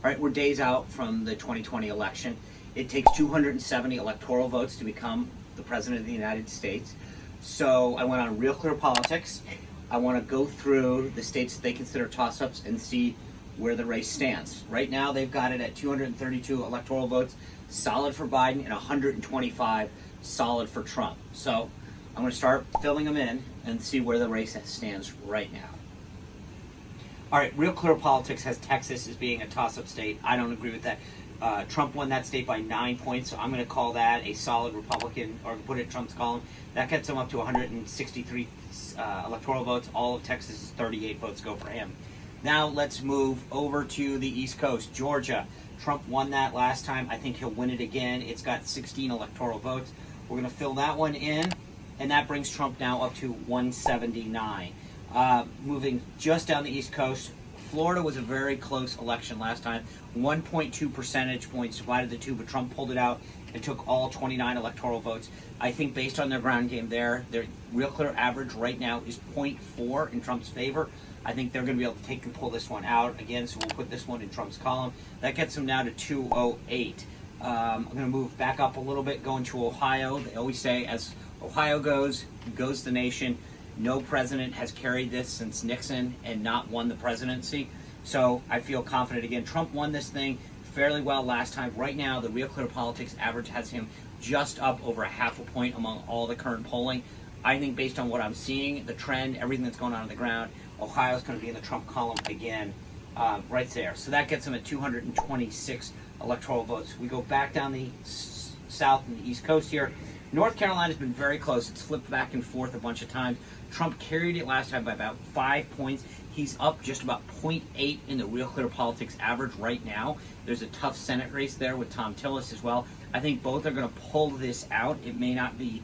All right, we're days out from the 2020 election. It takes 270 electoral votes to become the President of the United States. So I went on Real Clear Politics. I want to go through the states that they consider toss-ups and see where the race stands. Right now, they've got it at 232 electoral votes, solid for Biden, and 125 solid for Trump. So I'm going to start filling them in and see where the race stands right now. All right, Real Clear Politics has Texas as being a toss-up state. I don't agree with that. Trump won that state by 9 points, so I'm going to call that a solid Republican, or put it in Trump's column. That gets him up to 163 electoral votes. All of Texas's 38 votes go for him. Now let's move over to the East Coast. Georgia. Trump won that last time. I think he'll win it again. It's got 16 electoral votes. We're going to fill that one in, and that brings Trump now up to 179. Moving just down the East Coast, Florida was a very close election last time. 1.2 percentage points divided the two, but Trump pulled it out and took all 29 electoral votes. I think based on their ground game there, their Real Clear average right now is 0.4 in Trump's favor. I think they're going to be able to take and pull this one out again, so we'll put this one in Trump's column. That gets him now to 208. I'm going to move back up a little bit, going to Ohio. They always say, as Ohio goes the nation. No president has carried this since Nixon and not won the presidency. So I feel confident again. Trump won this thing fairly well last time. Right now, the Real Clear Politics average has him just up over a half a point among all the current polling. I think based on what I'm seeing, the trend, everything that's going on the ground, Ohio's going to be in the Trump column again right there. So that gets him at 226 electoral votes. We go back down the south and the East Coast here. North Carolina's been very close. It's flipped back and forth a bunch of times. Trump carried it last time by about 5 points. He's up just about 0.8 in the Real Clear Politics average right now. There's a tough Senate race there with Tom Tillis as well. I think both are going to pull this out. It may not be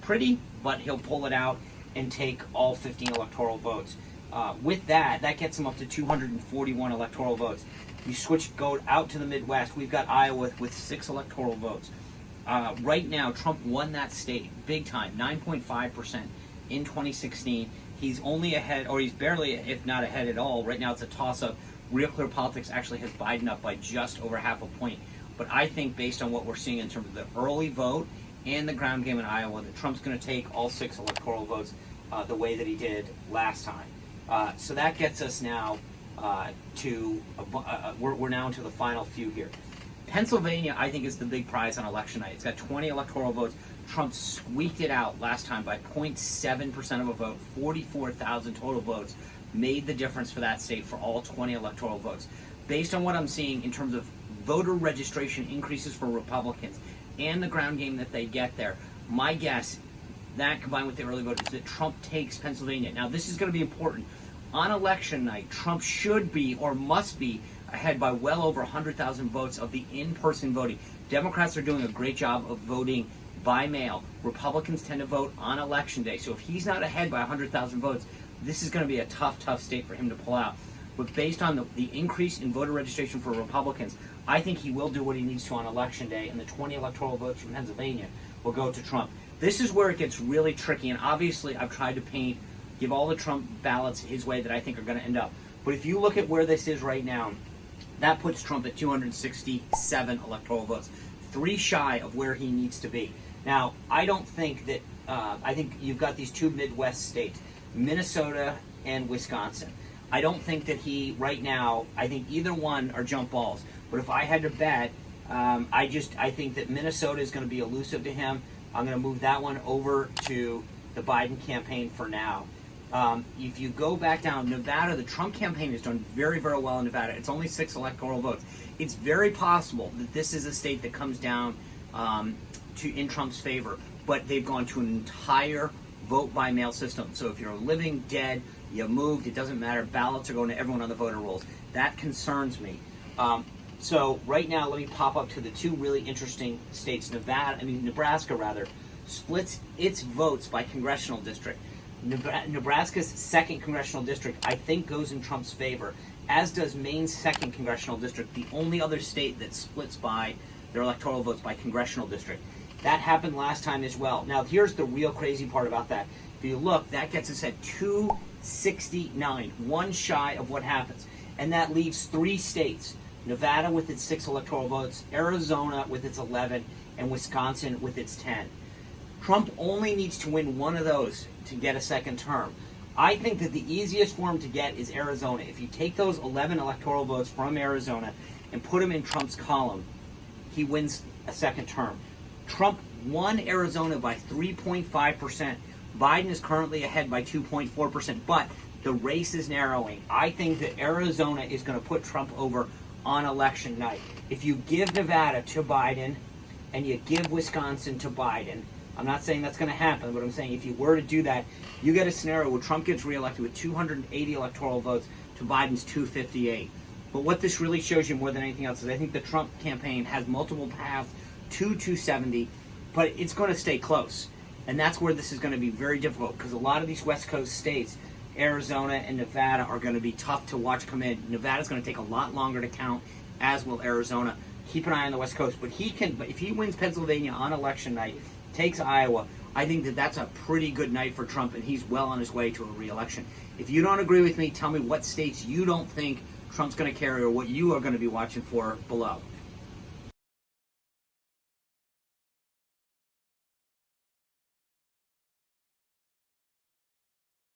pretty, but he'll pull it out and take all 15 electoral votes. With that gets him up to 241 electoral votes. You go out to the Midwest. We've got Iowa with 6 electoral votes. Right now, Trump won that state big time, 9.5% in 2016. He's only ahead, or he's barely, if not ahead at all. Right now, it's a toss-up. Real Clear Politics actually has Biden up by just over half a point. But I think based on what we're seeing in terms of the early vote and the ground game in Iowa, that Trump's going to take all 6 electoral votes the way that he did last time. So that gets us now we're now into the final few here. Pennsylvania, I think, is the big prize on election night. It's got 20 electoral votes. Trump squeaked it out last time by 0.7% of a vote. 44,000 total votes made the difference for that state for all 20 electoral votes. Based on what I'm seeing in terms of voter registration increases for Republicans and the ground game that they get there, my guess, that combined with the early vote, is that Trump takes Pennsylvania. Now, this is going to be important. On election night, Trump should be, or must be, ahead by well over 100,000 votes of the in-person voting. Democrats are doing a great job of voting by mail. Republicans tend to vote on election day. So if he's not ahead by 100,000 votes, this is going to be a tough state for him to pull out. But based on the increase in voter registration for Republicans, I think he will do what he needs to on election day, and the 20 electoral votes from Pennsylvania will go to Trump. This is where it gets really tricky, and obviously I've tried to give all the Trump ballots his way that I think are going to end up. But if you look at where this is right now, that puts Trump at 267 electoral votes, 3 shy of where he needs to be. Now, I don't think that, I think you've got these 2 Midwest states, Minnesota and Wisconsin. I don't think that right now, I think either one are jump balls. But if I had to bet, I think that Minnesota is going to be elusive to him. I'm going to move that one over to the Biden campaign for now. If you go back down, Nevada, the Trump campaign has done very, very well in Nevada. It's only 6 electoral votes. It's very possible that this is a state that comes down in Trump's favor, but they've gone to an entire vote-by-mail system. So if you're living dead, you moved, it doesn't matter, ballots are going to everyone on the voter rolls. That concerns me. So right now, let me pop up to the 2 really interesting states. Nebraska splits its votes by congressional district. Nebraska's 2nd congressional district, I think, goes in Trump's favor, as does Maine's 2nd congressional district, the only other state that splits by their electoral votes by congressional district. That happened last time as well. Now, here's the real crazy part about that. If you look, that gets us at 269, 1 shy of what happens. And that leaves 3 states Nevada with its 6 electoral votes, Arizona with its 11, and Wisconsin with its 10. Trump only needs to win one of those to get a second term. I think that the easiest for him to get is Arizona. If you take those 11 electoral votes from Arizona and put them in Trump's column, he wins a second term. Trump won Arizona by 3.5%. Biden is currently ahead by 2.4%, but the race is narrowing. I think that Arizona is going to put Trump over on election night. If you give Nevada to Biden and you give Wisconsin to Biden, I'm not saying that's going to happen, but I'm saying if you were to do that, you get a scenario where Trump gets reelected with 280 electoral votes to Biden's 258. But what this really shows you more than anything else is I think the Trump campaign has multiple paths to 270, but it's going to stay close. And that's where this is going to be very difficult because a lot of these West Coast states, Arizona and Nevada, are going to be tough to watch come in. Nevada's going to take a lot longer to count, as will Arizona. Keep an eye on the West Coast. But if he wins Pennsylvania on election night, takes Iowa, I think that that's a pretty good night for Trump, and he's well on his way to a re-election. If you don't agree with me, tell me what states you don't think Trump's going to carry or what you are going to be watching for below.